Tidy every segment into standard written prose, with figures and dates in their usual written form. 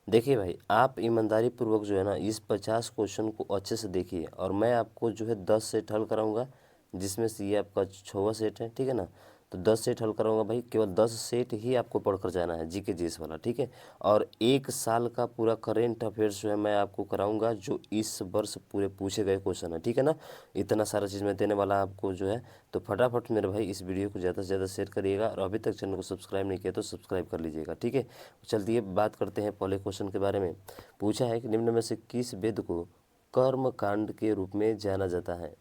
देखिए भाई, आप ईमानदारी पूर्वक जो है ना इस 50 क्वेश्चन को अच्छे से देखिए, और मैं आपको जो है 10 सेट हल कराऊंगा, जिसमें से ये आपका 6वां सेट है, ठीक है ना। तो 10 सेट हल कराऊंगा भाई, केवल 10 सेट ही आपको पढ़कर जाना है, जीके जीएस वाला, ठीक है। और 1 साल का पूरा करेंट अफेयर्स जो है मैं आपको कराऊंगा, जो इस वर्ष पूरे पूछे गए क्वेश्चन है, ठीक है ना। इतना सारा चीज़ मैं देने वाला आपको जो है। तो फटाफट मेरे भाई इस वीडियो को ज़्यादा से ज़्यादा शेयर करिएगा, और अभी तक चैनल को सब्सक्राइब नहीं किया तो सब्सक्राइब कर लीजिएगा, ठीक है। चलिए बात करते हैं पहले क्वेश्चन के बारे में। पूछा है कि निम्न में से किस वेद को कर्म कांड के रूप में जाना जाता है,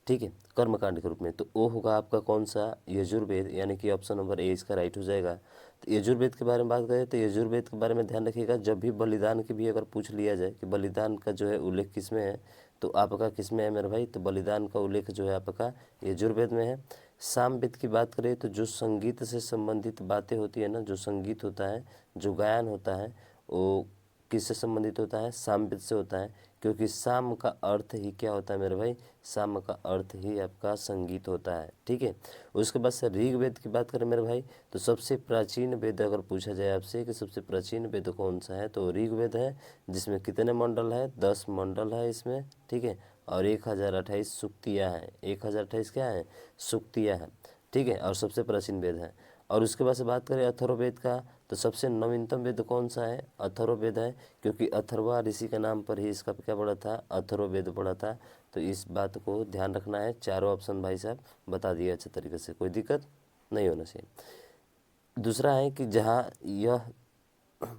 ठीक है, कर्म कांड के रूप में। तो वो होगा आपका कौन सा, यजुर्वेद, यानी कि ऑप्शन नंबर ए इसका राइट हो जाएगा। तो यजुर्वेद के बारे में बात करें तो यजुर्वेद के बारे में ध्यान रखिएगा, जब भी बलिदान की भी अगर पूछ लिया जाए कि बलिदान का जो है उल्लेख किस में है, तो आपका किस में है मेरे भाई, तो बलिदान का उल्लेख जो है आपका यजुर्वेद में है। सामवेद की बात करें तो जो संगीत से संबंधित बातें होती है ना, जो संगीत होता है, जो गायन होता है, वो किससे संबंधित होता है, सामवेद से होता है, क्योंकि साम का अर्थ ही क्या होता है मेरे भाई, साम का अर्थ ही आपका संगीत होता है, ठीक है। उसके बाद से ऋग्वेद की बात करें मेरे भाई, तो सबसे प्राचीन वेद अगर पूछा जाए आपसे कि सबसे प्राचीन वेद कौन सा है, तो ऋग्वेद है, जिसमें कितने मंडल है, 10 मंडल है इसमें, ठीक है। और 1028 सूक्तियाँ हैं, 1028 क्या है, सूक्तियाँ हैं, ठीक है, और सबसे प्राचीन वेद है। और उसके बाद से बात करें अथर्ववेद का, तो सबसे नवीनतम वेद कौन सा है, अथर्ववेद है, क्योंकि अथर्वा ऋषि के नाम पर ही इसका क्या पड़ा था, अथर्ववेद पड़ा था। तो इस बात को ध्यान रखना है। चारों ऑप्शन भाई साहब बता दिए अच्छे तरीके से, कोई दिक्कत नहीं होना चाहिए। दूसरा है कि जहाँ यह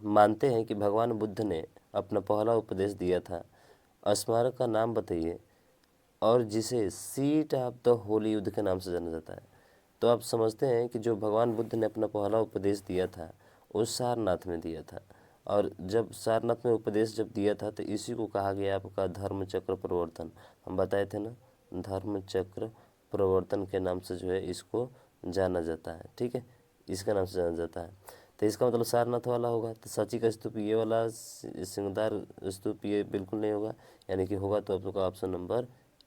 मानते हैं कि भगवान बुद्ध ने अपना पहला उपदेश दिया था, स्मारक का नाम बताइए, और जिसे सीट ऑफ द होली युद्ध के नाम से जाना जाता है। तो आप समझते हैं कि जो भगवान बुद्ध ने अपना पहला उपदेश दिया था वो सारनाथ में दिया था, और जब सारनाथ में उपदेश जब दिया था तो इसी को कहा गया आपका धर्म चक्र प्रवर्तन। हम बताए थे ना, धर्म चक्र प्रवर्तन के नाम से जो है इसको जाना जाता है, ठीक है, इसका नाम से जाना जाता है। तो इसका मतलब सारनाथ वाला होगा। तो सांची का स्तूप ये वाला, सिंगदार स्तूप ये बिल्कुल नहीं होगा, यानी कि होगा तो आप लोग का ऑप्शन नंबर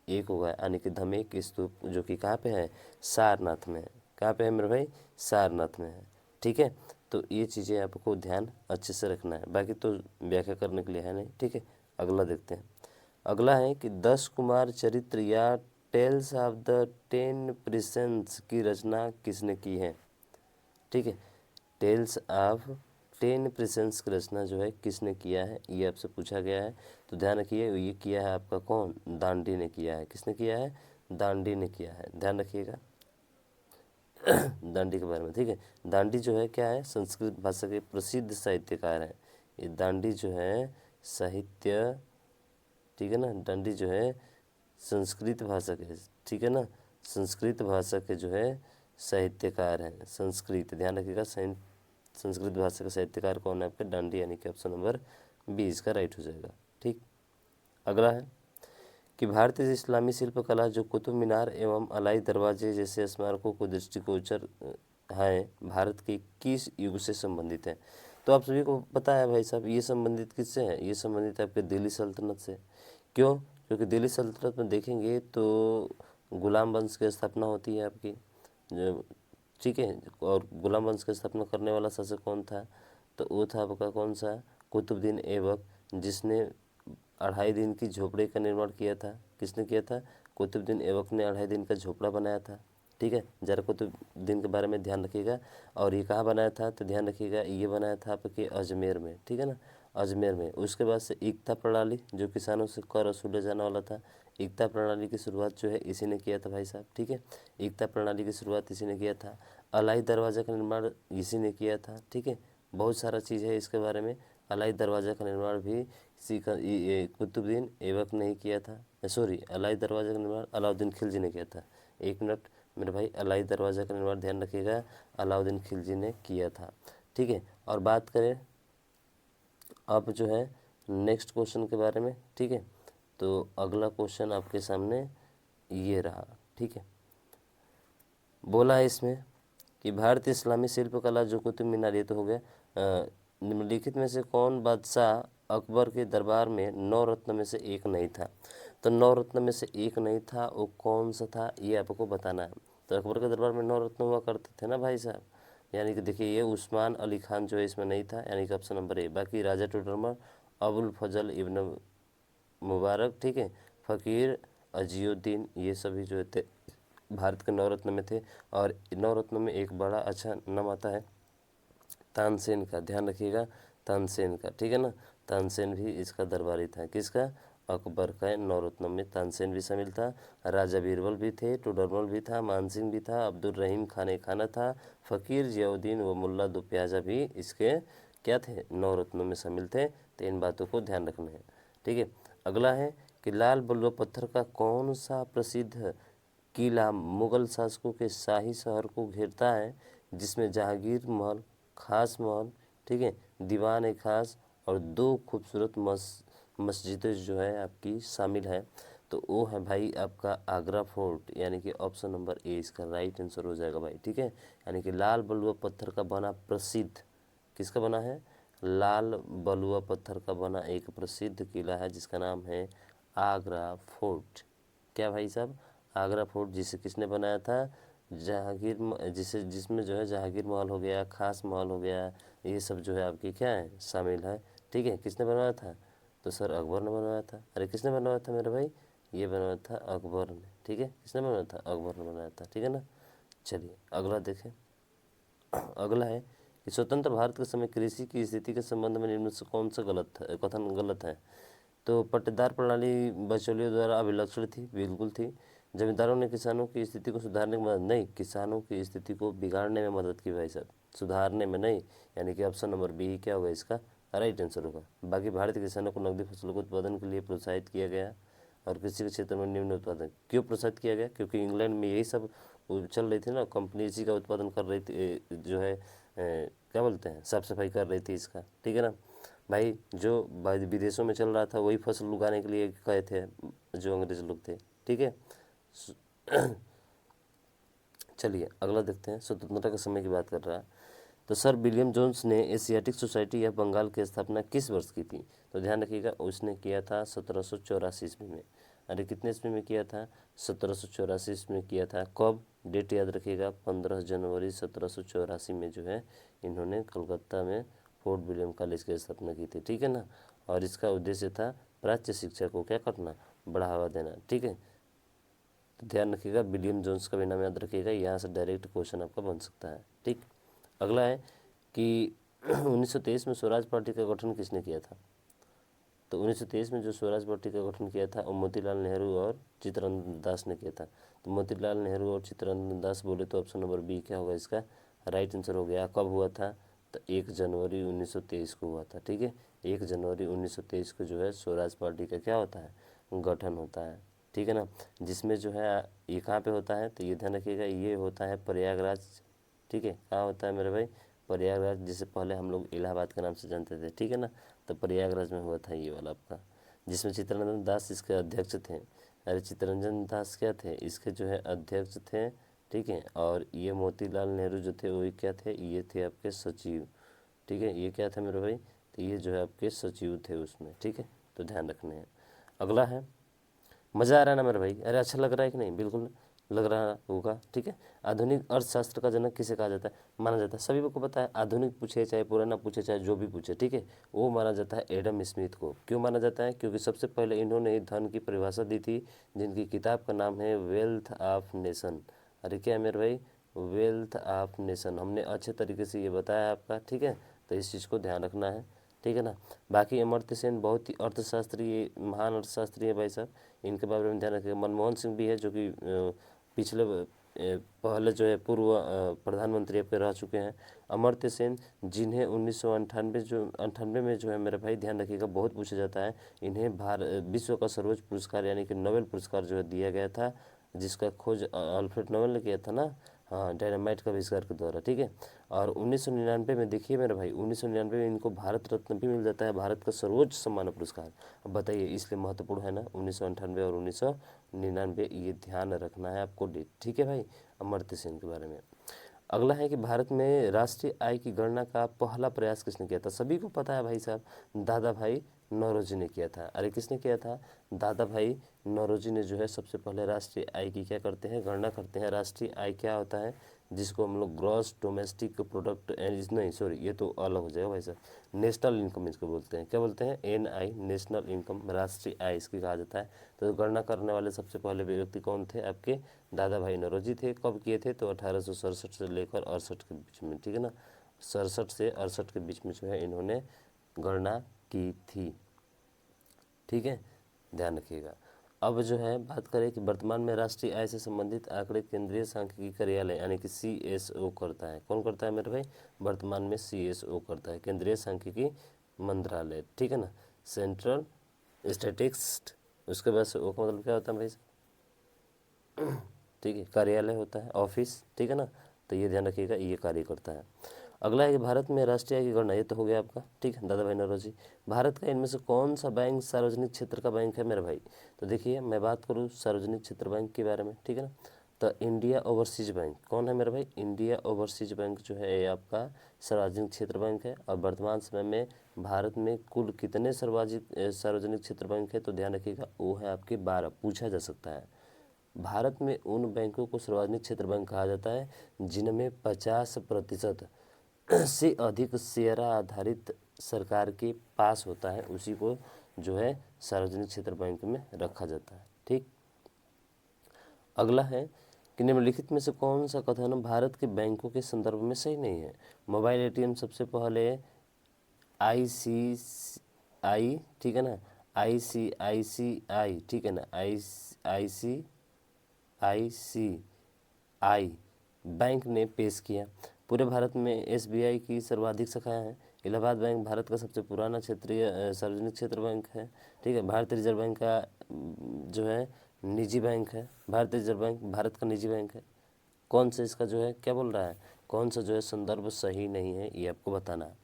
1 होगा, यानी कि धमेक स्तूप, जो कि कहाँ पे है, सारनाथ में है। कहाँ पे है मेरे भाई, सारनाथ में है, ठीक है। तो ये चीज़ें आपको ध्यान अच्छे से रखना है, बाकी तो व्याख्या करने के लिए है नहीं, ठीक है। अगला देखते हैं। अगला है कि 10 कुमार चरित्र या टेल्स ऑफ द 10 प्रिंसेस की रचना किसने की है, ठीक है। टेल्स ऑफ 10 प्रिंसेस की रचना जो है किसने किया है, ये आपसे पूछा गया है। तो ध्यान रखिए, ये किया है आपका कौन, दांडी ने किया है। किसने किया है, दांडी ने किया है, ध्यान रखिएगा दांडी के बारे में, ठीक है। दांडी जो है क्या है, संस्कृत भाषा के प्रसिद्ध साहित्यकार हैं। ये दांडी जो है साहित्य, ठीक है ना, दांडी जो है संस्कृत भाषा के, ठीक है ना, संस्कृत भाषा के जो है साहित्यकार हैं, संस्कृत, ध्यान रखिएगा, संस्कृत भाषा के साहित्यकार कौन है आपके, दांडी, यानी कि ऑप्शन नंबर 20 का राइट हो जाएगा, ठीक। अगला है कि भारतीय इस्लामी शिल्पकला जो कुतुब मीनार एवं अलाई दरवाजे जैसे स्मारकों को दृष्टिगोचर हैं, भारत के किस युग से संबंधित है। तो आप सभी को पता है भाई साहब, ये संबंधित किससे है, ये संबंधित है आपके दिल्ली सल्तनत से। क्यों, क्योंकि दिल्ली सल्तनत में देखेंगे तो गुलाम वंश की स्थापना होती है आपकी, जो, ठीक है। और गुलाम वंश की स्थापना करने वाला शासक कौन था, तो वो था आपका कौन सा, कुतुबुद्दीन ऐबक, जिसने 2.5 दिन की झोपड़ी का निर्माण किया था। किसने किया था, कुतुबुद्दीन ऐबक ने 2.5 दिन का झोपड़ा बनाया था, ठीक है। जरा कुतुबुद्दीन के बारे में ध्यान रखिएगा। और ये कहाँ बनाया था, तो ध्यान रखिएगा, ये बनाया था आपके अजमेर में, ठीक है ना, अजमेर में। उसके बाद से एकता प्रणाली, जो किसानों से कर वसूला जाने वाला था, एकता प्रणाली की शुरुआत जो है इसी ने किया था भाई साहब, ठीक है। एकता प्रणाली की शुरुआत इसी ने किया था। अलाई दरवाज़ा का निर्माण इसी ने किया था, ठीक है। बहुत सारा चीज़ है इसके बारे में। अलाई दरवाज़ा का निर्माण भी इसी का कुतुबुद्दीन ऐबक ने ही किया था, सॉरी, अलाई दरवाज़ा का निर्माण अलाउद्दीन खिलजी ने किया था। 1 मिनट मेरे भाई, अलाई दरवाज़ा का निर्माण ध्यान रखिएगा, अलाउद्दीन खिलजी ने किया था, ठीक है। और बात करें अब जो है नेक्स्ट क्वेश्चन के बारे में, ठीक है। तो अगला क्वेश्चन आपके सामने ये रहा, ठीक है। बोला है इसमें कि भारतीय इस्लामी शिल्पकला जो कुतुब मीनार, ये तो हो गया। निम्नलिखित में से कौन बादशाह अकबर के दरबार में 9 रत्न में से एक नहीं था। तो 9 रत्न में से एक नहीं था, वो कौन सा था, ये आपको बताना है। तो अकबर के दरबार में 9 रत्न हुआ करते थे ना भाई साहब, यानी कि देखिए ये उस्मान अली खान जो है इसमें नहीं था, यानी कि ऑप्शन नंबर ए। बाकी राजा टूडरमल, अबुल फजल इब्न मुबारक, ठीक है, फ़कीर अजीउद्दीन, ये सभी जो थे भारत के नवरत्न में थे। और नवरत्न में एक बड़ा अच्छा नाम आता है तानसेन का, ध्यान रखिएगा, तानसेन का, ठीक है ना। तानसेन भी इसका दरबारी था, किसका? अकबर का नवरत्न में तानसेन भी शामिल था। राजा बीरबल भी थे, टोडरमल भी था, मानसिंह भी था, अब्दुल रहीम खाने खाना था, फ़कीर जियाउद्दीन व मुल्ला दो प्याजा भी इसके क्या थे? नवरत्नों में शामिल थे। तो इन बातों को ध्यान रखना है, ठीक है। अगला है कि लाल बलुआ पत्थर का कौन सा प्रसिद्ध किला मुगल शासकों के शाही शहर को घेरता है, जिसमें जहांगीर महल, खास महल, ठीक है, दीवान ए खास और दो खूबसूरत मस्जिदें जो है आपकी शामिल है। तो वो है भाई आपका आगरा फोर्ट, यानी कि ऑप्शन नंबर ए इसका राइट आंसर हो जाएगा भाई, ठीक है। यानी कि लाल बलुआ पत्थर का बना प्रसिद्ध, किसका बना है? लाल बलुआ पत्थर का बना एक प्रसिद्ध किला है जिसका नाम है आगरा फोर्ट। क्या भाई साहब? आगरा फोर्ट, जिसे किसने बनाया था? जहांगीर जिसमें जो है जहांगीर महल हो गया, खास महल हो गया, ये सब जो है आपकी क्या है? शामिल है, ठीक है। किसने बनवाया था? तो सर अकबर ने बनवाया था। अरे किसने बनवाया था मेरे भाई? ये बनवाया था अकबर ने, ठीक है। किसने बनवाया था? अकबर ने बनाया था, ठीक है ना। चलिए अगला देखें। अगला है कि स्वतंत्र भारत के समय कृषि की स्थिति के संबंध में निम्न से कौन सा कथन गलत है? तो पट्टेदार प्रणाली बचौलियों द्वारा अभिलक्षित थी, बिल्कुल थी। जमींदारों ने किसानों की स्थिति को सुधारने में मदद नहीं, किसानों की स्थिति को बिगाड़ने में मदद की भाई साहब, सुधारने में नहीं। यानी कि ऑप्शन नंबर बी क्या होगा इसका राइट आंसर होगा। बाकी भारतीय किसानों को नकदी फसलों के उत्पादन के लिए प्रोत्साहित किया गया और कृषि के क्षेत्र में निम्न उत्पादन क्यों प्रोत्साहित किया गया? क्योंकि इंग्लैंड में यही सब चल रही थी ना, कंपनी इसी का उत्पादन कर रही थी, जो है क्या बोलते हैं, साफ सफाई कर रही थी इसका, ठीक है ना भाई। जो विदेशों में चल रहा था वही फसल उगाने के लिए कहे थे जो अंग्रेज लोग थे, ठीक है। चलिए अगला देखते हैं, स्वतंत्रता के समय की बात कर रहा है। तो सर विलियम जोन्स ने एशियाटिक सोसाइटी या बंगाल की स्थापना किस वर्ष की थी? तो ध्यान रखिएगा, उसने किया था 1784 ईस्वी में। अरे कितने ईस्वी में किया था? 1784 ईस्वी में किया था। कब? डेट याद रखिएगा, 15 जनवरी 1784 में जो है इन्होंने कलकत्ता में फोर्ट विलियम कॉलेज की स्थापना की थी, ठीक है ना। और इसका उद्देश्य था प्राच्य शिक्षा को क्या करना? बढ़ावा देना, ठीक है। तो ध्यान रखिएगा, विलियम जोन्स का भी नाम याद रखिएगा, यहाँ से डायरेक्ट क्वेश्चन आपका बन सकता है, ठीक। अगला है कि 1923 में स्वराज पार्टी का गठन किसने किया था? तो 1923 में जो स्वराज पार्टी का गठन किया था वो मोतीलाल नेहरू और चित्तरंजन दास ने किया था। तो मोतीलाल नेहरू और चित्तरंजन दास बोले तो ऑप्शन नंबर बी क्या होगा इसका राइट आंसर हो गया। कब हुआ था? तो 1 जनवरी 1923 को हुआ था, ठीक है। 1 जनवरी 1923 को जो है स्वराज पार्टी का क्या होता है? गठन होता है, ठीक है ना। जिसमें जो है ये कहाँ पे होता है? तो ये ध्यान रखिएगा, ये होता है प्रयागराज, ठीक है। कहाँ होता है मेरे भाई? प्रयागराज, जिसे पहले हम लोग इलाहाबाद के नाम से जानते थे, ठीक है ना। तो प्रयागराज में हुआ था ये वाला आपका, जिसमें चित्तरंजन दास इसके अध्यक्ष थे। अरे चित्तरंजन दास क्या थे? इसके जो है अध्यक्ष थे, ठीक है। और ये मोतीलाल नेहरू जो थे वही क्या थे? ये थे आपके सचिव, ठीक है। ये क्या था मेरे भाई? तो ये जो है आपके सचिव थे उसमें, ठीक है। तो ध्यान रखने हैं। अगला है, मज़ा आ रहा है ना मेरे भाई? अरे अच्छा लग रहा है कि नहीं? बिल्कुल लग रहा होगा, ठीक है। आधुनिक अर्थशास्त्र का जनक किसे कहा जाता है? माना जाता है, सभी को पता है, आधुनिक पूछे चाहे पुराना पूछे चाहे जो भी पूछे, ठीक है, वो माना जाता है एडम स्मिथ को। क्यों माना जाता है? क्योंकि सबसे पहले इन्होंने धन की परिभाषा दी थी, जिनकी किताब का नाम है वेल्थ ऑफ नेशन। अरे क्या है मेरे भाई? Wealth of nation. हमने अच्छे तरीके से ये बताया आपका, ठीक है। तो इस चीज़ को ध्यान रखना है, ठीक है ना। बाकी अमर्त्य सेन बहुत ही अर्थशास्त्री, महान अर्थशास्त्री है भाई साहब, इनके बारे में ध्यान रखिएगा। मनमोहन सिंह भी है जो कि पिछले पहले जो है पूर्व प्रधानमंत्री आपके रह चुके हैं। अमर्त्य सेन, जिन्हें 1998 में जो है मेरे भाई ध्यान रखिएगा बहुत पूछा जाता है, इन्हें विश्व का सर्वोच्च पुरस्कार यानी कि नोबेल पुरस्कार जो है दिया गया था, जिसका खोज अल्फ्रेड नोबेल ने किया था ना, हाँ, डायनामाइट का आविष्कार के द्वारा, ठीक है। और 1999 में देखिए मेरे भाई, 1999 में इनको भारत रत्न भी मिल जाता है, भारत का सर्वोच्च सम्मान पुरस्कार। अब बताइए, इसलिए महत्वपूर्ण है ना 1998 और 1999, ये ध्यान रखना है आपको डेट, ठीक है भाई, अमर्त्य सेन के बारे में। अगला है कि भारत में राष्ट्रीय आय की गणना का पहला प्रयास किसने किया था? सभी को पता है भाई साहब, दादा भाई नौरोजी ने किया था। अरे किसने किया था? दादा भाई नौरोजी ने जो है सबसे पहले राष्ट्रीय आय की क्या करते हैं? गणना करते हैं। राष्ट्रीय आय क्या होता है? जिसको हम लोग ग्रॉस डोमेस्टिक प्रोडक्ट नहीं सॉरी ये तो अलग हो जाएगा भाई साहब। नेशनल इनकम इसको बोलते हैं, क्या बोलते हैं, NI, नेशनल इनकम, राष्ट्रीय आय इसकी कहा जाता है। तो गणना करने वाले सबसे पहले व्यक्ति कौन थे, आपके दादा भाई नौरोजी थे। कब किए थे, तो 1867 से लेकर 68 के बीच में, ठीक है ना, 67 से 68 के बीच में जो है इन्होंने गणना की थी, ठीक है, ध्यान रखिएगा। अब जो है बात करें कि वर्तमान में राष्ट्रीय आय से संबंधित आंकड़े केंद्रीय सांख्यिकी कार्यालय यानी कि CSO करता है। कौन करता है मेरे भाई, वर्तमान में CSO करता है, केंद्रीय सांख्यिकी मंत्रालय, ठीक है ना, सेंट्रल स्टैटिस्टिक्स। उसके बाद से O का मतलब क्या होता है भाई, ठीक है, कार्यालय होता है, ऑफिस, ठीक है ना, तो ये ध्यान रखिएगा, ये कार्य करता है। अगला है कि भारत में राष्ट्रीय आय की गणना, ये तो हो गया आपका, ठीक है, दादा भाई नौरोजी। भारत का इनमें से कौन सा बैंक सार्वजनिक क्षेत्र का बैंक है मेरे भाई, तो देखिए मैं बात करूँ सार्वजनिक क्षेत्र बैंक के बारे में, ठीक है ना, तो इंडिया ओवरसीज बैंक कौन है मेरे भाई, इंडिया ओवरसीज बैंक जो है ये आपका सार्वजनिक क्षेत्र बैंक है। और वर्तमान समय में भारत में कुल कितने सार्वजनिक क्षेत्र बैंक है, तो ध्यान रखिएगा वो है आपके 12, पूछा जा सकता है। भारत में उन बैंकों को सार्वजनिक क्षेत्र बैंक कहा जाता है जिनमें 50% से अधिक शेयर आधारित सरकार के पास होता है, उसी को जो है सार्वजनिक क्षेत्र बैंक में रखा जाता है, ठीक। अगला है कि निम्नलिखित में से कौन सा कथन भारत के बैंकों के संदर्भ में सही नहीं है। मोबाइल ATM सबसे पहले ICICI, ठीक है ना, ICICI, ठीक है ना, ICICI बैंक ने पेश किया। पूरे भारत में SBI की सर्वाधिक शाखाएं हैं। इलाहाबाद बैंक भारत का सबसे पुराना क्षेत्रीय सार्वजनिक क्षेत्र बैंक है, ठीक है। भारतीय रिजर्व बैंक का जो है निजी बैंक है, भारतीय रिजर्व बैंक भारत का निजी बैंक है। कौन सा इसका जो है क्या बोल रहा है, कौन सा जो है संदर्भ सही नहीं है, ये आपको बताना है।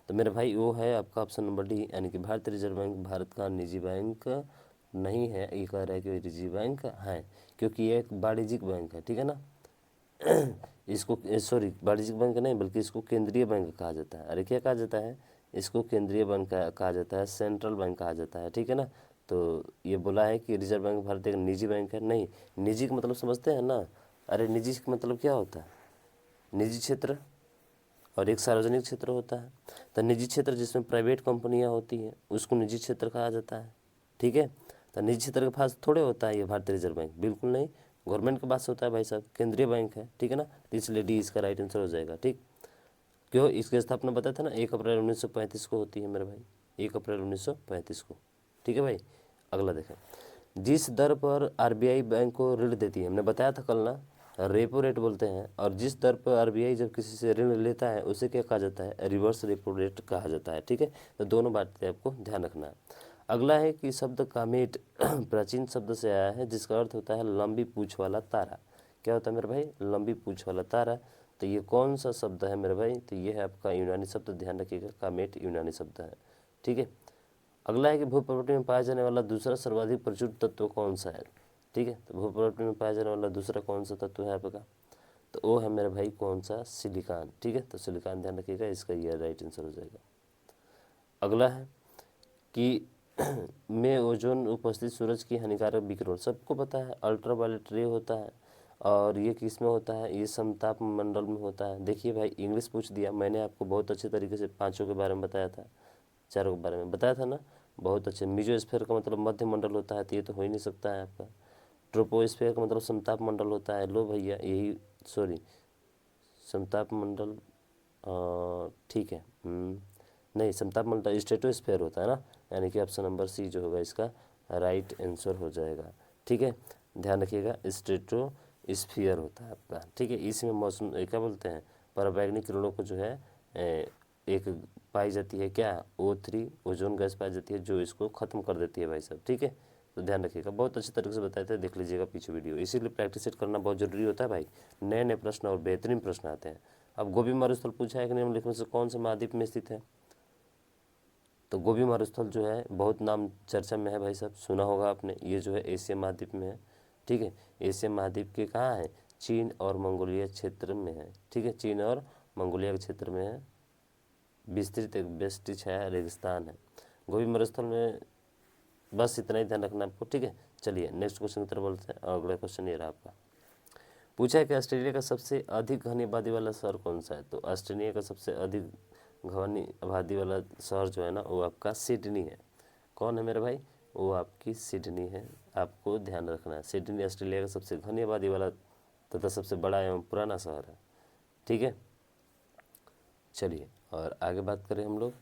तो मेरे भाई वो है आपका ऑप्शन नंबर D, यानी कि भारतीय रिजर्व बैंक भारत का निजी बैंक नहीं है, ये कह रहा है कि निजी बैंक है, क्योंकि ये एक वाणिज्यिक बैंक है, ठीक है ना। इसको सॉरी वाणिज्यिक बैंक नहीं बल्कि इसको केंद्रीय बैंक कहा जाता है। अरे क्या कहा जाता है, इसको केंद्रीय बैंक कहा जाता है, सेंट्रल बैंक कहा जाता है, ठीक है ना। तो ये बोला है कि रिजर्व बैंक भारत एक निजी बैंक है, नहीं, निजी का मतलब समझते हैं ना, अरे निजी का मतलब क्या होता है, निजी क्षेत्र और एक सार्वजनिक क्षेत्र होता है। तो निजी क्षेत्र जिसमें प्राइवेट कंपनियां होती हैं उसको निजी क्षेत्र कहा जाता है, ठीक है। तो निजी क्षेत्र के पास थोड़े होता है ये भारतीय रिजर्व बैंक, बिल्कुल नहीं, गवर्नमेंट के पास होता है भाई साहब, केंद्रीय बैंक है, ठीक है ना। तो इसलिए D इसका राइट आंसर हो जाएगा, ठीक। क्यों, इसकी स्थापना बताया था ना 1 अप्रैल 1935 को होती है मेरे भाई, 1 अप्रैल 1935 को, ठीक है भाई। अगला देखें, जिस दर पर RBI बैंक को ऋण देती है, हमने बताया था कल ना, रेपो रेट बोलते हैं। और जिस दर पर RBI जब किसी से ऋण लेता है उसे क्या कहा जाता है, रिवर्स रेपो रेट कहा जाता है, ठीक है। तो दोनों बातें आपको ध्यान रखना है। अगला है कि शब्द कामेट प्राचीन शब्द से आया है जिसका अर्थ होता है लंबी पूंछ वाला तारा। क्या होता है मेरे भाई, लंबी पूंछ वाला तारा। तो ये कौन सा शब्द है मेरे भाई, तो ये है आपका यूनानी शब्द, ध्यान रखिएगा, कामेट यूनानी शब्द है, ठीक है। अगला है कि भूप्रकृति में पाया जाने वाला दूसरा सर्वाधिक प्रचुर तत्व कौन सा है, ठीक है। तो भूप्रकृति में पाया जाने वाला दूसरा कौन सा तत्व है आपका, तो वो है मेरे भाई कौन सा, सिलिकॉन, ठीक है। तो सिलिकॉन ध्यान रखिएगा, इसका ये राइट आंसर हो जाएगा। अगला है कि में ओजोन उपस्थित सूरज की हानिकारक विकिरण, सबको पता है अल्ट्रावायलेट रे होता है। और ये किस में होता है, ये समताप मंडल में होता है। देखिए भाई इंग्लिश पूछ दिया, मैंने आपको बहुत अच्छे तरीके से पांचों के बारे में बताया था, चारों के बारे में बताया था ना, बहुत अच्छे। मिजोस्फीयर का मतलब मध्य मंडल होता है, तो ये तो हो ही नहीं सकता है आपका। ट्रोपोस्फीयर का मतलब समताप मंडल होता है, लो भैया यही, सॉरी समताप मंडल, ठीक है, नहीं समताप मंडल स्ट्रेटोस्फीयर होता है ना, यानी कि ऑप्शन नंबर C जो होगा इसका राइट आंसर हो जाएगा, ठीक है। ध्यान रखिएगा, स्ट्रेटोस्फीयर होता है आपका, ठीक है। इसमें मौसम क्या बोलते हैं, पराबैंगनी किरणों को जो है एक पाई जाती है, क्या O3 ओजोन गैस पाई जाती है, जो इसको ख़त्म कर देती है भाई साहब, ठीक है। तो ध्यान रखिएगा, बहुत अच्छे तरीके से बताए थे, देख लीजिएगा पीछे वीडियो। इसीलिए प्रैक्टिस सेट करना बहुत जरूरी होता है भाई, नए नए प्रश्न और बेहतरीन प्रश्न आते हैं। अब गोभी मरुस्थल पूछा है कि निम्नलिखित में से कौन से महाद्वीप में स्थित है, तो गोभी मरुस्थल जो है बहुत नाम चर्चा में है भाई साहब, सुना होगा आपने, ये जो है एशिया महाद्वीप में है, ठीक है। एशिया महाद्वीप के कहाँ है, चीन और मंगोलिया क्षेत्र में है, ठीक है, चीन और मंगोलिया के क्षेत्र में है, विस्तृत एक बेष्ट छाया रेगिस्तान है गोभी मरुस्थल में। बस इतना ही ध्यान रखना आपको, ठीक है। चलिए नेक्स्ट क्वेश्चन की तरफ बोलते हैं, अगला क्वेश्चन ये रहा आपका, पूछा है कि ऑस्ट्रेलिया का सबसे अधिक घनी आबादी वाला शहर कौन सा है। तो ऑस्ट्रेलिया का सबसे अधिक घनी आबादी वाला शहर जो है ना वो आपका सिडनी है। कौन है मेरे भाई, वो आपकी सिडनी है, आपको ध्यान रखना है। सिडनी ऑस्ट्रेलिया का सबसे घनी आबादी वाला तथा सबसे बड़ा एवं पुराना शहर है। ठीक है, चलिए और आगे बात करें हम लोग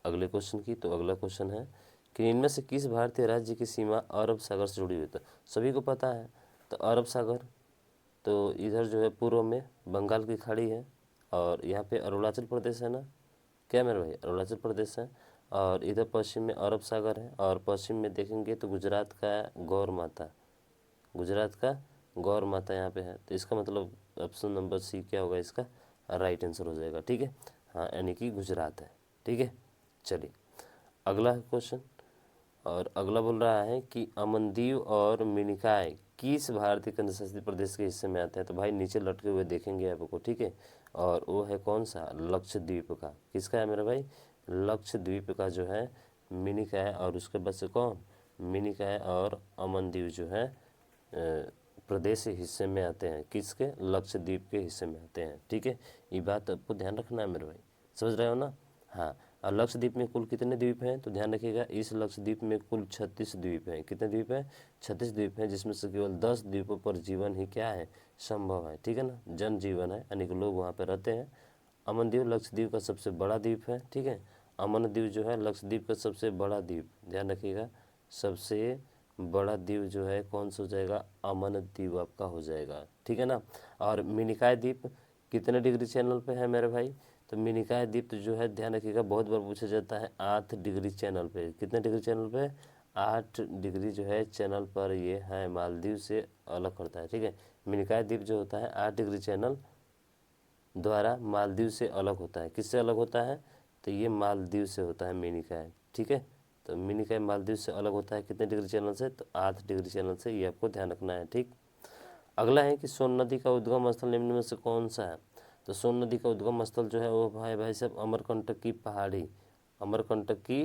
अगले क्वेश्चन की। तो अगला क्वेश्चन है कि इनमें से किस भारतीय राज्य की सीमा अरब सागर से जुड़ी हुई है। सभी को पता है तो अरब सागर, तो इधर जो है पूर्व में बंगाल की खाड़ी है और यहाँ पे अरुणाचल प्रदेश है ना, क्या मेरे भाई, अरुणाचल प्रदेश है। और इधर पश्चिम में अरब सागर है और पश्चिम में देखेंगे तो गुजरात का गौर माता, गुजरात का गौर माता यहाँ पे है। तो इसका मतलब ऑप्शन नंबर सी क्या होगा, इसका राइट आंसर हो जाएगा। ठीक है, हाँ यानी कि गुजरात है। ठीक है, चलिए अगला क्वेश्चन। और अगला बोल रहा है कि अमनदीव और मिनिकॉय किस भारतीय केंद्र शासित प्रदेश के हिस्से में आते हैं। तो भाई नीचे लटके हुए देखेंगे आपको। ठीक है, और वो है कौन सा, लक्षद्वीप का। किसका है मेरा भाई, लक्षद्वीप का जो है मिनिकॉय, और उसके बाद से कौन, मिनिकॉय और अमनदीव जो है प्रदेश हिस्से में आते हैं। किसके, लक्षद्वीप के हिस्से में आते हैं। ठीक है, ये बात आपको ध्यान रखना है मेरे भाई, समझ रहे हो ना। हाँ, और लक्षद्वीप में कुल कितने द्वीप हैं, तो ध्यान रखिएगा इस लक्षद्वीप में कुल 36 द्वीप हैं। कितने द्वीप हैं, 36 द्वीप हैं, जिसमें से केवल 10 द्वीपों पर जीवन ही क्या है, संभव है। ठीक है ना, जन जीवन है, यानी कि लोग वहाँ पर रहते हैं। अमनदीव लक्षद्वीप का सबसे बड़ा द्वीप है। ठीक है, अमनदीव जो है लक्षद्वीप का सबसे बड़ा द्वीप, ध्यान रखिएगा सबसे बड़ा द्वीप जो है कौन सा हो जाएगा, अमनदीव आपका हो जाएगा। ठीक है ना, और मिनिकॉय द्वीप कितने डिग्री चैनल पे है मेरे भाई, तो मिनिकॉय द्वीप तो जो है ध्यान रखिएगा बहुत बार पूछा जाता है 8 डिग्री चैनल पे। कितने डिग्री चैनल पे, 8 डिग्री जो है चैनल पर ये है, मालदीव से अलग करता है। ठीक है, मिनिकॉय द्वीप जो होता है 8 डिग्री चैनल द्वारा मालदीव से अलग होता है। किससे अलग होता है, तो ये मालदीव से होता है मिनिकॉय। ठीक है, तो मिनिकॉय मालदीव से अलग होता है कितने डिग्री चैनल से, तो 8 डिग्री चैनल से, ये आपको ध्यान रखना है। ठीक, अगला है कि सोन नदी का उद्गम स्थल निम्न में से कौन सा है। तो सोन नदी का उद्गम स्थल जो है वो भाई साहब अमरकंटक की पहाड़ी, अमरकंटक की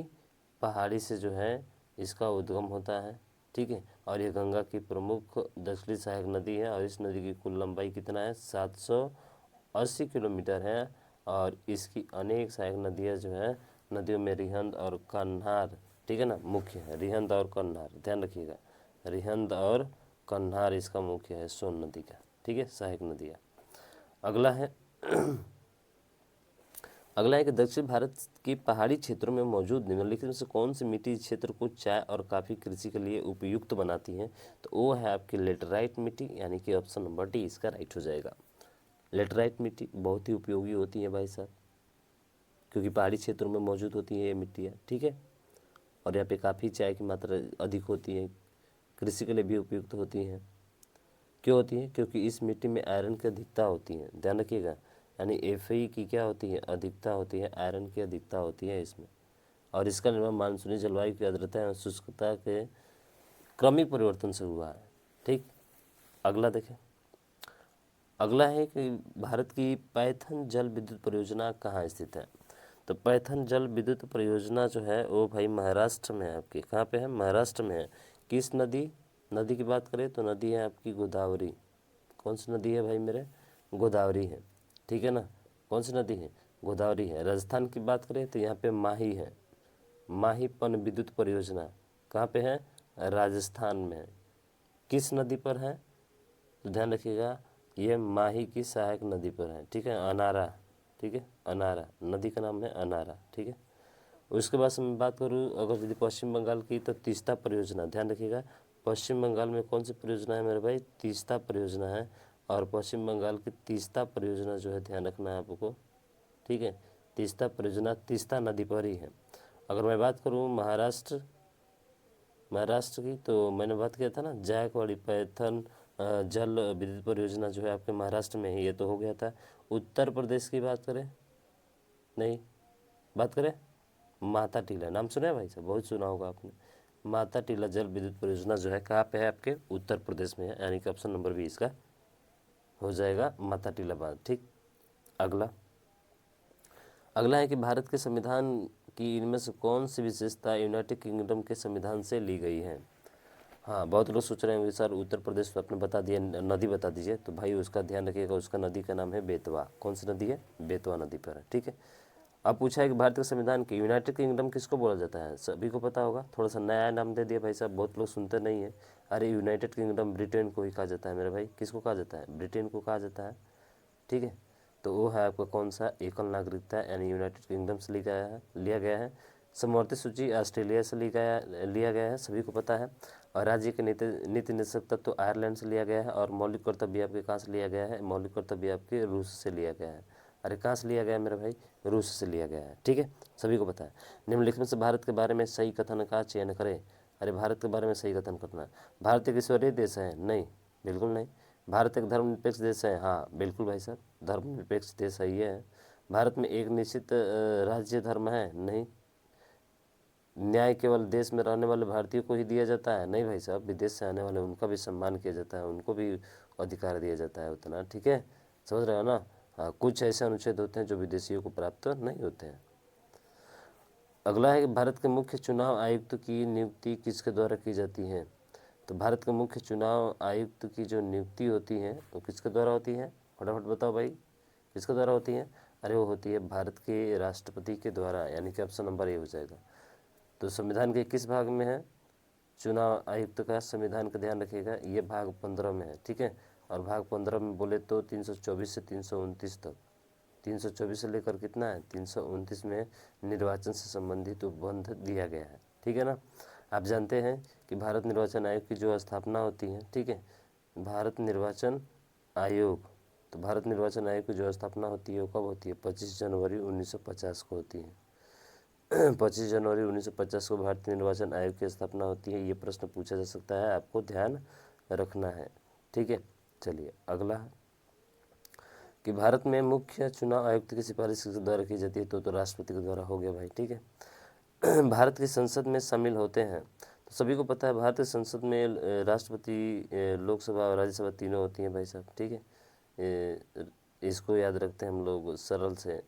पहाड़ी से जो है इसका उद्गम होता है। ठीक है, और ये गंगा की प्रमुख दक्षिणी सहायक नदी है और इस नदी की कुल लंबाई कितना है, 780 किलोमीटर है। और इसकी अनेक सहायक नदियाँ जो है, नदियों में रिहंद और कन्हार, ठीक है ना, मुख्य है रिहंद और कन्हार, ध्यान रखिएगा रिहंद और कन्हार इसका मुख्य है सोन नदी का। ठीक है, सहायक नदियाँ। अगला है अगला है कि दक्षिण भारत के पहाड़ी क्षेत्रों में मौजूद निम्नलिखित में से कौन सी मिट्टी इस क्षेत्र को चाय और काफ़ी कृषि के लिए उपयुक्त बनाती है। तो वो है आपकी लेटराइट मिट्टी, यानी कि ऑप्शन नंबर डी इसका राइट हो जाएगा। लेटराइट मिट्टी बहुत ही उपयोगी होती है भाई साहब, क्योंकि पहाड़ी क्षेत्रों में मौजूद होती है ये मिट्टियाँ। ठीक है, और यहाँ पे काफ़ी चाय की मात्रा अधिक होती है, कृषि के लिए भी उपयुक्त होती हैं। क्यों होती है, क्योंकि इस मिट्टी में आयरन की अधिकता होती है, ध्यान रखिएगा, यानी एफ की क्या होती है, अधिकता होती है, आयरन की अधिकता होती है इसमें। और इसका निर्माण मानसूनी जलवायु की आर्द्रता एवं शुष्कता के क्रमिक परिवर्तन से हुआ है। ठीक, अगला देखें। अगला है कि भारत की पैथन जल विद्युत परियोजना कहाँ स्थित है। तो पैथन जल विद्युत परियोजना जो है वो भाई महाराष्ट्र में है आपकी। कहाँ पे है, महाराष्ट्र में है। किस नदी, नदी की बात करें तो नदी है आपकी गोदावरी। कौन सी नदी है भाई मेरे, गोदावरी है। ठीक है ना, कौन सी नदी है, गोदावरी है। राजस्थान की बात करें तो यहाँ पे माही है, माही पन विद्युत परियोजना कहाँ पे है, राजस्थान में है। किस नदी पर है, तो ध्यान रखिएगा ये माही की सहायक नदी पर है। ठीक है, अनारा, ठीक है, अनारा नदी का नाम है अनारा। ठीक है, उसके बाद से मैं बात करूँ अगर यदि पश्चिम बंगाल की, तो तीस्ता परियोजना, ध्यान रखिएगा पश्चिम बंगाल में कौन सी परियोजना है मेरे भाई, तीस्ता परियोजना है। और पश्चिम बंगाल की तीस्ता परियोजना जो है ध्यान रखना है आपको। ठीक है, तीस्ता परियोजना तीस्ता नदी पर ही है। अगर मैं बात करूँ महाराष्ट्र की, तो मैंने बात किया था ना जायकवाड़ी पैथन जल विद्युत परियोजना जो है आपके महाराष्ट्र में ही, ये तो हो गया था। उत्तर प्रदेश की बात करें, नहीं बात करें माता टीला, नाम सुना है भाई साहब, बहुत सुना होगा आपने। माता टीला जल विद्युत परियोजना जो है कहाँ पे है, आपके उत्तर प्रदेश में है, यानी कि ऑप्शन नंबर बी इसका हो जाएगा माता टीला बांध। ठीक, अगला है कि भारत के संविधान की इनमें से कौन सी विशेषता यूनाइटेड किंगडम के संविधान से ली गई है। हाँ, बहुत लोग सोच रहे होंगे सर उत्तर प्रदेश तो आपने बता दिया, नदी बता दीजिए। तो भाई उसका ध्यान रखिएगा, उसका नदी का नाम है बेतवा। कौन सी नदी है? बेतवा नदी पर है, ठीक है। अब पूछा है कि भारतीय संविधान के यूनाइटेड किंगडम किसको बोला जाता है? सभी को पता होगा, थोड़ा सा नया नाम दे दिया भाई साहब, बहुत लोग सुनते नहीं है। अरे यूनाइटेड किंगडम ब्रिटेन को ही कहा जाता है मेरे भाई। किसको कहा जाता है? ब्रिटेन को कहा जाता है, ठीक है। तो वो है आपका कौन सा? एकल नागरिकता यानी यूनाइटेड किंगडम से लिया गया है। समवर्ती सूची ऑस्ट्रेलिया से लिया गया है, सभी को पता है। और राज्य के नीति निदेशक तत्व तो आयरलैंड से लिया गया है। और मौलिक कर्तव्य आपके कहाँ से लिया गया है? मौलिक कर्तव्य आपके रूस से लिया गया है। अरे कहाँ से लिया गया है मेरे भाई? रूस से लिया गया है, ठीक है, सभी को पता है। निम्नलिखित में से भारत के बारे में सही कथन का चयन करें। अरे भारत के बारे में सही कथन करना है। भारत एक ईश्वरीय देश है? नहीं, बिल्कुल नहीं। भारत एक धर्मनिरपेक्ष देश है? हाँ बिल्कुल भाई साहब, धर्मनिरपेक्ष देश है ये है। भारत में एक निश्चित राज्य धर्म है? नहीं। न्याय केवल देश में रहने वाले भारतीयों को ही दिया जाता है? नहीं भाई साहब, विदेश से आने वाले उनका भी सम्मान किया जाता है, उनको भी अधिकार दिया जाता है उतना, ठीक है, समझ रहे हो ना। हाँ, कुछ ऐसे अनुच्छेद होते हैं जो विदेशियों को प्राप्त नहीं होते हैं। अगला है कि भारत के मुख्य चुनाव आयुक्त की नियुक्ति किसके द्वारा की जाती है? तो भारत के मुख्य चुनाव आयुक्त की जो नियुक्ति होती है वो किसके द्वारा होती है? फटाफट बताओ भाई, किसके द्वारा होती है? अरे वो होती है भारत के राष्ट्रपति के द्वारा, यानी कि ऑप्शन नंबर ए हो जाएगा। तो संविधान के किस भाग में है चुनाव आयुक्त का? संविधान का ध्यान रखिएगा, ये भाग 15 में है, ठीक है। और भाग 15 में बोले तो 324 से 329 तक, 324 से लेकर कितना है 329 में निर्वाचन से संबंधित उपबंध दिया गया है, ठीक है ना। आप जानते हैं कि भारत निर्वाचन आयोग की जो स्थापना होती है, ठीक है, भारत निर्वाचन आयोग, तो भारत निर्वाचन आयोग की जो स्थापना होती है वो कब होती है? 25 जनवरी 1950 को होती है। 25 जनवरी 1950 को भारतीय निर्वाचन आयोग की स्थापना होती है। ये प्रश्न पूछा जा सकता है, आपको ध्यान रखना है, ठीक है। चलिए अगला है कि भारत में मुख्य चुनाव आयुक्त की सिफारिश किसके द्वारा की जाती है? तो राष्ट्रपति के द्वारा हो गया भाई, ठीक है। भारत की संसद में शामिल होते हैं, तो सभी को पता है भारतीय संसद में राष्ट्रपति, लोकसभा और राज्यसभा तीनों होती हैं भाई साहब, ठीक है। इसको याद रखते हैं हम लोग सरल से,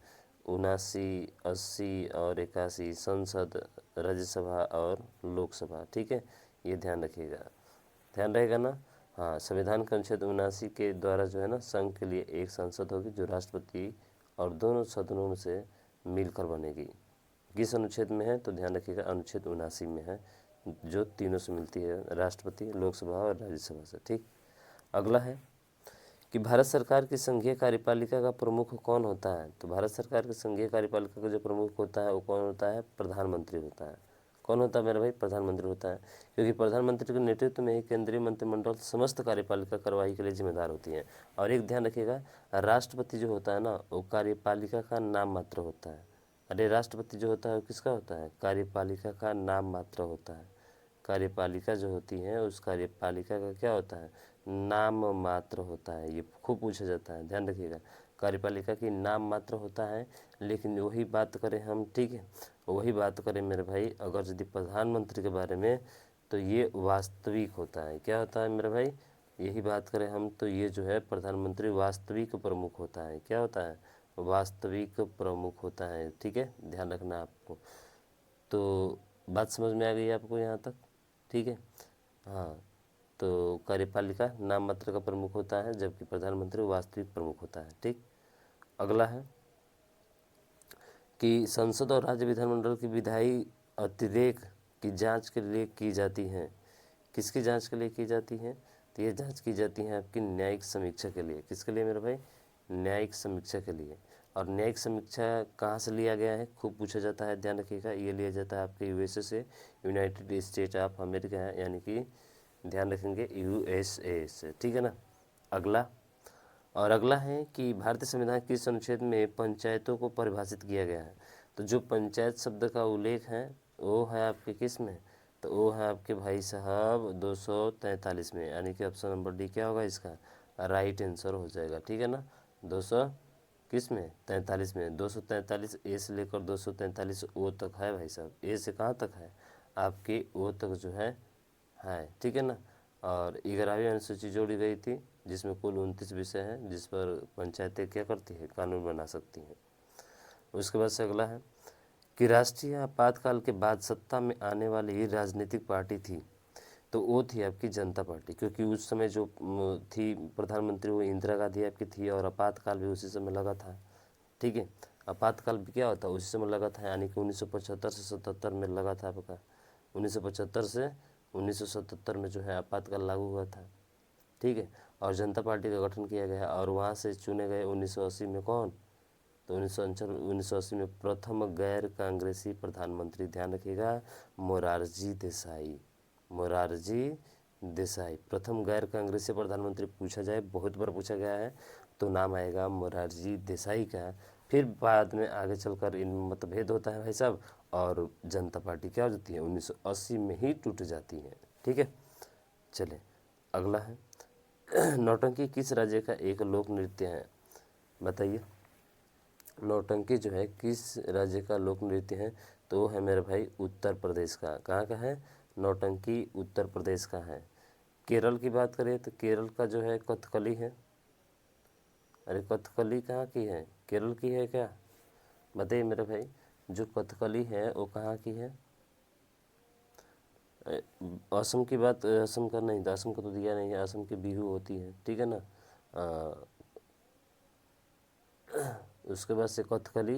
79, 80 और 81 संसद, राज्यसभा और लोकसभा, ठीक है, ये ध्यान रखिएगा, ध्यान रहेगा ना। हाँ, संविधान का अनुच्छेद 79 के द्वारा जो है ना संघ के लिए एक संसद होगी जो राष्ट्रपति और दोनों सदनों में से मिलकर बनेगी। किस अनुच्छेद में है? तो ध्यान रखिएगा अनुच्छेद 79 में है, जो तीनों से मिलती है, राष्ट्रपति, लोकसभा और राज्यसभा से, ठीक। अगला है कि भारत सरकार की संघीय कार्यपालिका का प्रमुख कौन होता है? तो भारत सरकार की संघीय कार्यपालिका का जो प्रमुख होता है वो कौन होता है? प्रधानमंत्री होता है। कौन होता है मेरे भाई? प्रधानमंत्री होता है, क्योंकि प्रधानमंत्री के नेतृत्व में ही केंद्रीय मंत्रिमंडल समस्त कार्यपालिका कार्रवाई के लिए जिम्मेदार होती है। और एक ध्यान रखिएगा, राष्ट्रपति जो होता है ना वो कार्यपालिका का नाम मात्र होता है। अरे राष्ट्रपति जो होता है वो किसका होता है? कार्यपालिका का नाम मात्र होता है। कार्यपालिका जो होती है उस कार्यपालिका का क्या होता है? नाम मात्र होता है। ये खूब पूछा जाता है, ध्यान रखिएगा, कार्यपालिका की नाम मात्र होता है। लेकिन वही बात करें हम, ठीक है, वही बात करें मेरे भाई अगर यदि प्रधानमंत्री के बारे में, तो ये वास्तविक होता है। क्या होता है मेरे भाई? यही बात करें हम तो ये जो है प्रधानमंत्री वास्तविक प्रमुख होता है। क्या होता है? वास्तविक प्रमुख होता है, ठीक है, ध्यान रखना आपको। तो बात समझ में आ गई आपको यहाँ तक, ठीक है। हाँ, तो कार्यपालिका नाम मात्र का प्रमुख होता है जबकि प्रधानमंत्री वास्तविक प्रमुख होता है, ठीक। अगला है कि संसद और राज्य विधानमंडल की विधायी अतिरेक की जांच के लिए की जाती हैं। किसकी जांच के लिए की जाती हैं? तो ये जांच की जाती है आपकी न्यायिक समीक्षा के लिए। किसके लिए मेरे भाई? न्यायिक समीक्षा के लिए। और न्यायिक समीक्षा कहाँ से लिया गया है? खूब पूछा जाता है, ध्यान रखिएगा, ये लिया जाता है आपके यूएसए से, यूनाइटेड स्टेट ऑफ अमेरिका है, यानी कि ध्यान रखेंगे यूएसए से, ठीक है ना। अगला, और अगला है कि भारतीय संविधान किस अनुच्छेद में पंचायतों को परिभाषित किया गया है? तो जो पंचायत शब्द का उल्लेख है वो है आपके किस में? तो वो है आपके भाई साहब 243 में, यानी कि ऑप्शन नंबर डी क्या होगा इसका? राइट आंसर हो जाएगा, ठीक है ना। 200 किस में? 43 में। 243 ए से लेकर 243 ओ तक है भाई साहब। ए से कहाँ तक है? आपके ओ तक जो है, ठीक है ना। और 11वीं अनुसूची जोड़ी गई थी जिसमें कुल 29 विषय हैं जिस पर पंचायतें क्या करती है? कानून बना सकती हैं। उसके बाद से अगला है कि राष्ट्रीय आपातकाल के बाद सत्ता में आने वाली ये राजनीतिक पार्टी थी तो वो थी आपकी जनता पार्टी, क्योंकि उस समय जो थी प्रधानमंत्री वो इंदिरा गांधी आपकी थी, और आपातकाल भी उसी समय लगा था। ठीक है, आपातकाल भी क्या होता है उसी समय लगा था, यानी कि 1975 से 77 में लगा था आपका। 1975 से 1977 में जो है आपातकाल लागू हुआ था। ठीक है, और जनता पार्टी का गठन किया गया, और वहाँ से चुने गए 1980 में कौन, तो 1980 में प्रथम गैर कांग्रेसी प्रधानमंत्री, ध्यान रखिएगा, मोरारजी देसाई। मोरारजी देसाई प्रथम गैर कांग्रेसी प्रधानमंत्री पूछा जाए, बहुत बार पूछा गया है, तो नाम आएगा मोरारजी देसाई का। फिर बाद में आगे चलकर इनमें मतभेद होता है भाई साहब, और जनता पार्टी क्या हो जाती है 1980 में ही टूट जाती है। ठीक है, चले अगला है नौटंकी किस राज्य का एक लोक नृत्य है, बताइए। नौटंकी जो है किस राज्य का लोक नृत्य है, तो वो है मेरे भाई उत्तर प्रदेश का। कहाँ का है, नौटंकी उत्तर प्रदेश का है। केरल की बात करें तो केरल का जो है कथकली है। अरे कथकली कहाँ की है, केरल की है क्या, बताइए मेरे भाई। जो कथकली है वो कहाँ की है, असम की बात, असम का नहीं था, असम का तो दिया नहीं है, असम की बिहू होती है, ठीक है ना। उसके बाद से कथकली,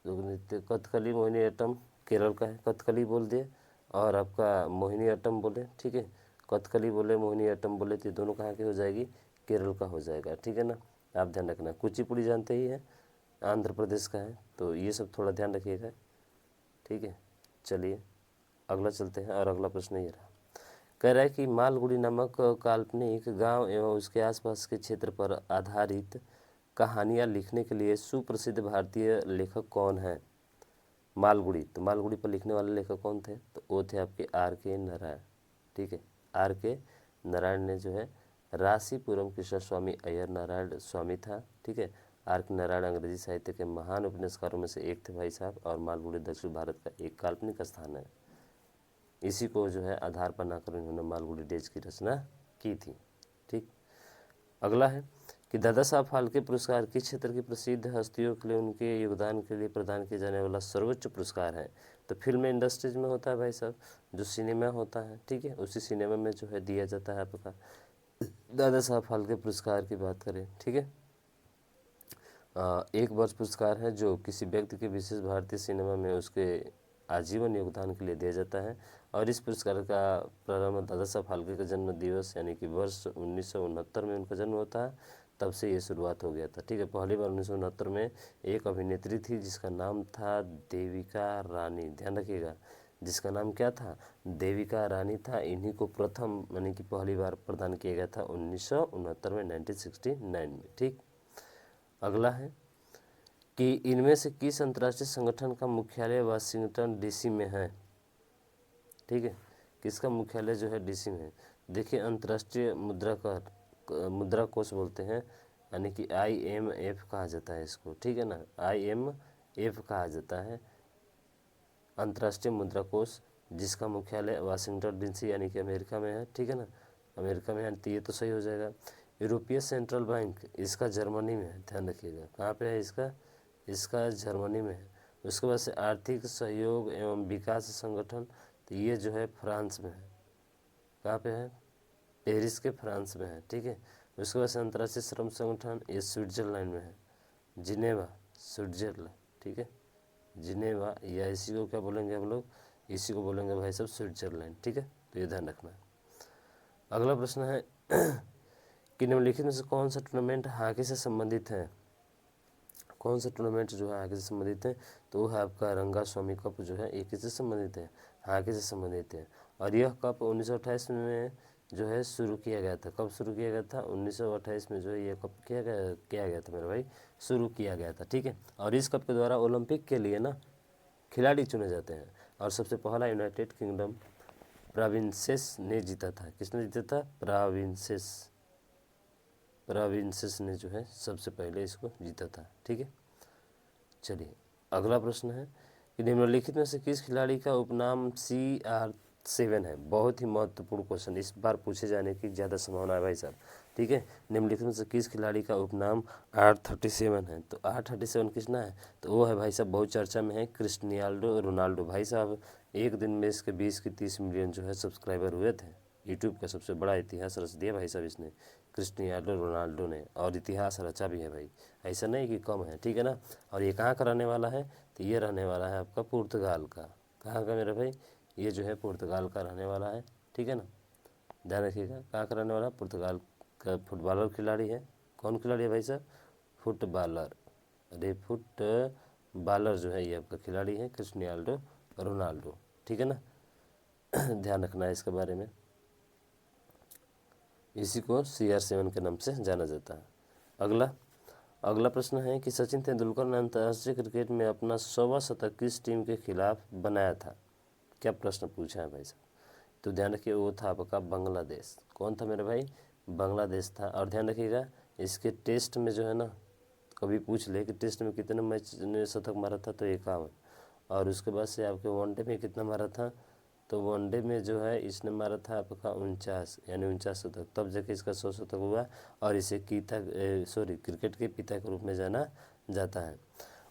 लोक नृत्य कथकली मोहिनीअट्टम केरल का है, कथकली बोल दिए, और आपका मोहिनीअट्टम बोले, ठीक है, कथकली बोले मोहिनीअट्टम बोले, तो दोनों कहाँ की हो जाएगी, केरल का हो जाएगा, ठीक है ना। आप ध्यान रखना, कुचिपुड़ी जानते ही है, आंध्र प्रदेश का है, तो ये सब थोड़ा ध्यान रखिएगा, ठीक है। चलिए अगला चलते हैं, और अगला प्रश्न ये रहा, कह रहा है कि मालगुड़ी नामक काल्पनिक गांव एवं उसके आसपास के क्षेत्र पर आधारित कहानियाँ लिखने के लिए सुप्रसिद्ध भारतीय लेखक कौन है। मालगुड़ी, तो मालगुड़ी पर लिखने वाले लेखक कौन थे, तो वो थे आपके आर के नारायण। ठीक है, आर के नारायण ने जो है, राशीपुरम कृष्ण स्वामी अय्यर नारायण स्वामी था। ठीक है, आर के नारायण अंग्रेजी साहित्य के महान उपन्यासकारों में से एक थे भाई साहब, और मालगुड़ी दक्षिण भारत का एक काल्पनिक स्थान है। इसी को जो है आधार बनाकर इन्होंने मालगुड़ी डेज की रचना की थी। ठीक, अगला है कि दादा साहब फाल्के पुरस्कार किस क्षेत्र की प्रसिद्ध हस्तियों के लिए उनके योगदान के लिए प्रदान किया जाने वाला सर्वोच्च पुरस्कार है, तो फिल्म इंडस्ट्रीज में होता है भाई साहब, जो सिनेमा होता है, ठीक है, उसी सिनेमा में जो है दिया जाता है आपका दादा साहब फाल्के पुरस्कार की बात करें, ठीक है। एक वर्ष पुरस्कार है जो किसी व्यक्ति के विशेष भारतीय सिनेमा में उसके आजीवन योगदान के लिए दिया जाता है, और इस पुरस्कार का प्रारंभ दादा साहब फाल्के का जन्म दिवस यानी कि वर्ष 1969 में उनका जन्म होता है, तब से ये शुरुआत हो गया था। ठीक है, पहली बार 1969 में एक अभिनेत्री थी जिसका नाम था देविका रानी, ध्यान रखिएगा, जिसका नाम क्या था, देविका रानी था। इन्हीं को प्रथम यानी कि पहली बार प्रदान किया गया था 1969 में, 1969 में। ठीक, अगला है कि इनमें से किस अंतर्राष्ट्रीय संगठन का मुख्यालय वाशिंगटन डीसी में है। ठीक है, किसका मुख्यालय जो है डीसी में है, देखिए अंतर्राष्ट्रीय मुद्रा कोष बोलते हैं, यानी कि IMF कहा जाता है इसको, ठीक है ना, IMF कहा जाता है, अंतर्राष्ट्रीय मुद्रा कोष, जिसका मुख्यालय वाशिंगटन डीसी यानी कि अमेरिका में है, ठीक है ना, अमेरिका में है, तो ये तो सही हो जाएगा। यूरोपीय सेंट्रल बैंक, इसका जर्मनी में है, ध्यान रखिएगा, कहाँ पे है इसका जर्मनी में है। उसके बाद से आर्थिक सहयोग एवं विकास संगठन, तो ये जो है फ्रांस में है, कहाँ पे है, पेरिस के फ्रांस में है, ठीक है। उसके बाद से अंतर्राष्ट्रीय श्रम संगठन, ये स्विट्जरलैंड में है, जिनेवा स्विट्जरलैंड, ठीक है, जिनेवा, या इसी को क्या बोलेंगे हम लोग, इसी को बोलेंगे भाई साहब स्विट्जरलैंड, ठीक है, तो ये ध्यान रखना है। अगला प्रश्न है कि निम्नलिखित में से कौन सा टूर्नामेंट हॉकी से संबंधित है, कौन सा टूर्नामेंट जो है हॉकी से संबंधित है, तो वो है आपका रंगा स्वामी कप, जो है एक किससे संबंधित है, हॉकी से संबंधित है। और यह कप 1928 में जो है शुरू किया गया था, कब शुरू किया गया था, 1928 में जो है ये कप किया गया था मेरे भाई, शुरू किया गया था, ठीक है। और इस कप के द्वारा ओलंपिक के लिए ना खिलाड़ी चुने जाते हैं, और सबसे पहला यूनाइटेड किंगडम प्रोविंसेस ने जीता था, किसने जीता था, प्रोविंसेस ने जो है सबसे पहले इसको जीता था, ठीक है। चलिए अगला प्रश्न है कि निम्नलिखित में से किस खिलाड़ी का उपनाम CR 7 है। बहुत ही महत्वपूर्ण क्वेश्चन, इस बार पूछे जाने की ज़्यादा संभावना है भाई साहब। ठीक है, निम्नलिखित में से किस खिलाड़ी का उपनाम R37 है? तो R37 किसना है? तो वो है भाई साहब, बहुत चर्चा में है, क्रिस्टियानो रोनाल्डो। भाई साहब एक दिन में इसके 20 की 30 मिलियन जो है सब्सक्राइबर हुए थे। यूट्यूब का सबसे बड़ा इतिहास रच दिया भाई साहब इसने, क्रिस्टियानो रोनाल्डो ने, और इतिहास रचा भी है भाई, ऐसा नहीं कि कम है। ठीक है ना। और ये कहाँ का रहने वाला है? तो ये रहने वाला है आपका पुर्तगाल का। कहाँ का मेरे भाई? ये जो है पुर्तगाल का रहने वाला है। ठीक है ना, ध्यान रखिएगा, कहाँ का रहने वाला? पुर्तगाल का फुटबॉलर खिलाड़ी है। कौन खिलाड़ी है भाई साहब? फुटबॉलर। अरे फुटबॉलर जो है ये आपका खिलाड़ी है क्रिस्टियानो रोनाल्डो। ठीक है ना, ध्यान रखना है इसके बारे में। इसी को CR7 के नाम से जाना जाता है। अगला प्रश्न है कि सचिन तेंदुलकर ने अंतर्राष्ट्रीय क्रिकेट में अपना 100वां शतक किस टीम के खिलाफ बनाया था? क्या प्रश्न पूछा है भाई साहब? तो ध्यान रखिए, वो था आपका बांग्लादेश। कौन था मेरे भाई? बांग्लादेश था। और ध्यान रखिएगा, इसके टेस्ट में जो है ना, कभी पूछ ले कि टेस्ट में कितने मैच ने शतक मारा था, तो 51। और उसके बाद से आपके वनडे में कितना मारा था? तो वनडे में जो है इसने मारा था आपका 49, यानी 49 शतक, तब जाके इसका 100 शतक हुआ। और इसे क्रिकेट के पिता के रूप में जाना जाता है।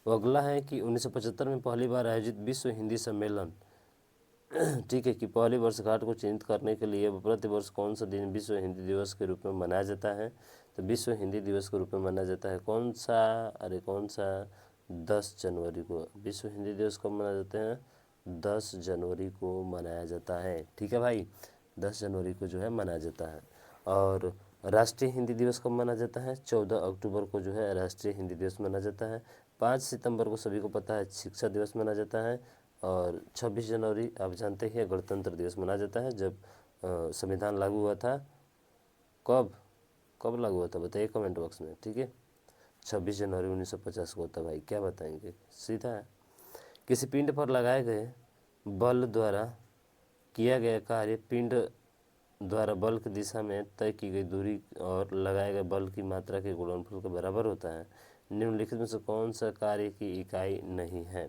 वो अगला है कि 1975 में पहली बार आयोजित विश्व हिंदी सम्मेलन, ठीक है, कि पहली वर्षगांठ को चिन्हित करने के लिए प्रतिवर्ष कौन सा दिन विश्व हिंदी दिवस के रूप में मनाया जाता है? तो विश्व हिंदी दिवस के रूप में मनाया जाता है कौन सा? अरे कौन सा? 10 जनवरी को। विश्व हिंदी दिवस कब मनाए जाते हैं? 10 जनवरी को मनाया जाता है। ठीक है भाई, 10 जनवरी को जो है मनाया जाता है। और राष्ट्रीय हिंदी दिवस कब मनाया जाता है? 14 अक्टूबर को जो है राष्ट्रीय हिंदी दिवस मनाया जाता है। 5 सितंबर को सभी को पता है शिक्षक दिवस मनाया जाता है। और 26 जनवरी आप जानते हैं गणतंत्र दिवस मनाया जाता है, जब संविधान लागू हुआ था। कब कब लागू हुआ था बताइए कमेंट बॉक्स में। ठीक है, 26 जनवरी 1950 को होता है भाई, क्या बताएंगे? सीधा है। किसी पिंड पर लगाए गए बल द्वारा किया गया कार्य पिंड द्वारा बल की दिशा में तय की गई दूरी और लगाए गए बल की मात्रा के गुणनफल के बराबर होता है। निम्नलिखित में से कौन सा कार्य की इकाई नहीं है?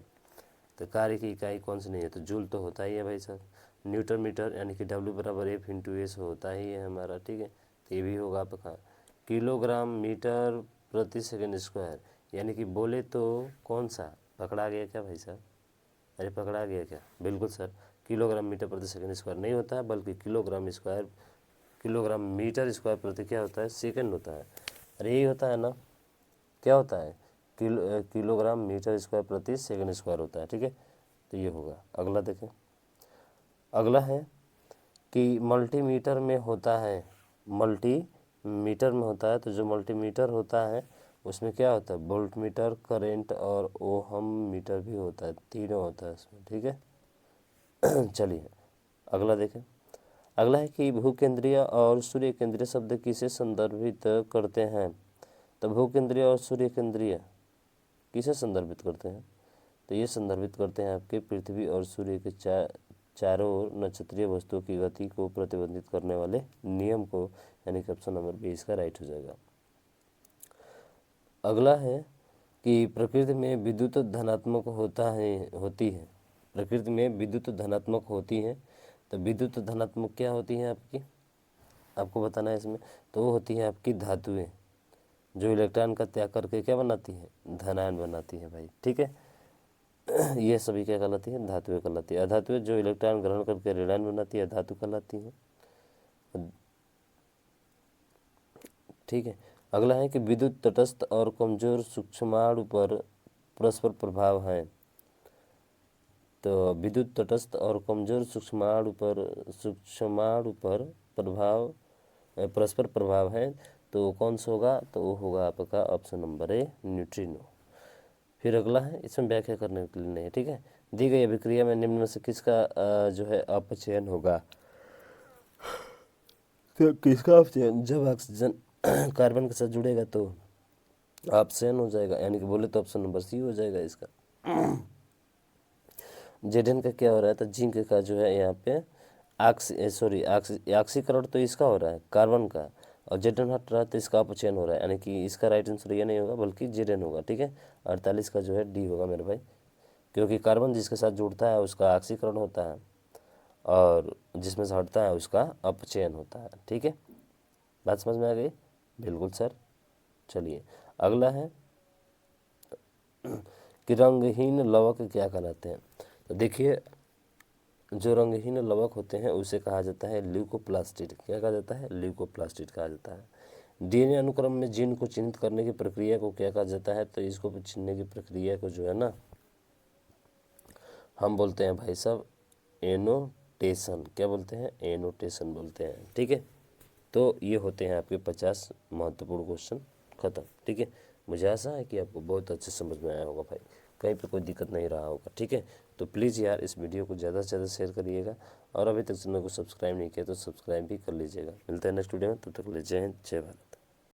तो कार्य की इकाई कौन सी नहीं है? तो जूल तो होता ही है भाई साहब। न्यूटन मीटर यानी कि W बराबर F इंटू एस होता ही है हमारा। ठीक है, तो ये भी होगा आपका। किलोग्राम मीटर प्रति सेकंड स्क्वायर, यानी कि बोले तो कौन सा? पकड़ा गया क्या भाई साहब? अरे पकड़ा गया क्या? बिल्कुल सर, किलोग्राम मीटर प्रति सेकंड स्क्वायर नहीं होता है, बल्कि किलोग्राम मीटर स्क्वायर प्रति क्या होता है? सेकंड होता है। अरे यही होता है ना, क्या होता है? किलोग्राम मीटर स्क्वायर प्रति सेकंड स्क्वायर होता है। ठीक है, तो ये होगा। अगला देखें, अगला है कि मल्टीमीटर में होता है, मल्टीमीटर में होता है, तो जो मल्टीमीटर होता है उसमें क्या होता है? वोल्ट मीटर, करेंट और ओहम मीटर भी होता है, तीनों होता है इसमें। ठीक है चलिए अगला देखें। अगला है कि भूकेंद्रीय और सूर्य केंद्रीय शब्द किसे संदर्भित करते हैं? तो भूकेंद्रीय और सूर्य केंद्रीय किसे संदर्भित करते हैं? तो ये संदर्भित करते हैं आपके पृथ्वी और सूर्य के चारों ओर नक्षत्रीय वस्तुओं की गति को प्रतिबंधित करने वाले नियम को, यानी कि ऑप्शन नंबर बी इसका राइट हो जाएगा। अगला है कि प्रकृति में विद्युत धनात्मक होती है। प्रकृति में विद्युत धनात्मक होती है, तो विद्युत धनात्मक क्या होती है आपकी? आपको बताना है इसमें। तो वो होती है आपकी धातुएं, जो इलेक्ट्रॉन का त्याग करके क्या बनाती है? धनायन बनाती है भाई। ठीक है, ये सभी क्या कहलाती है? धातुएं कहलाती है। अधातुएं जो इलेक्ट्रॉन ग्रहण करके ऋणायन बनाती है, धातु कहलाती है। ठीक है, अगला है कि विद्युत तटस्थ और कमजोर सूक्ष्माणु पर परस्पर प्रभाव है। तो विद्युत तटस्थ और कमजोर सूक्ष्माणु पर प्रभाव परस्पर प्रभाव है, तो कौन सा होगा? तो वो होगा आपका ऑप्शन नंबर ए, न्यूट्रिनो। फिर अगला है, इसमें व्याख्या करने के लिए नहीं है। ठीक है, दी गई अभिक्रिया में निम्न में से किसका जो है अपचयन होगा? तो किसका अपचयन? जब ऑक्सीजन कार्बन के साथ जुड़ेगा तो अपचयन हो जाएगा, यानी कि बोले तो ऑप्शन नंबर सी हो जाएगा इसका। जेडन का क्या हो रहा है? तो जिंक का जो है यहाँ पे ऑक्सीकरण तो इसका हो रहा है कार्बन का, और जेडन हट रहा है तो इसका अपचयन हो रहा है, यानी कि इसका राइट आंसर ये नहीं होगा बल्कि जेडन होगा। ठीक है, 48 का जो है डी होगा मेरे भाई, क्योंकि कार्बन जिसके साथ जुड़ता है उसका ऑक्सीकरण होता है, और जिसमें से हटता है उसका अपचयन होता है। ठीक है, बात समझ में आ गई? बिल्कुल सर। चलिए अगला है कि रंगहीन लवक क्या कहलाते हैं। तो देखिए, जो रंगहीन लवक होते हैं उसे कहा जाता है ल्यूकोप्लास्टिड। क्या कहा जाता है? ल्यूकोप्लास्टिड कहा जाता है। डीएनए अनुक्रम में जीन को चिन्हित करने की प्रक्रिया को क्या कहा जाता है? तो इसको चिन्हने की प्रक्रिया को जो है ना हम बोलते हैं भाई साहब एनोटेशन। क्या बोलते हैं? एनोटेशन बोलते हैं। ठीक है, तो ये होते हैं आपके 50 महत्वपूर्ण क्वेश्चन खत्म। ठीक है, मुझे आशा है कि आपको बहुत अच्छे समझ में आया होगा भाई, कहीं पे कोई दिक्कत नहीं रहा होगा। ठीक है, तो प्लीज़ यार इस वीडियो को ज़्यादा से ज़्यादा शेयर करिएगा, और अभी तक चैनल को सब्सक्राइब नहीं किया तो सब्सक्राइब भी कर लीजिएगा। मिलते हैं नेक्स्ट वीडियो में, तब तक के लिए जय हिंद, जय भारत।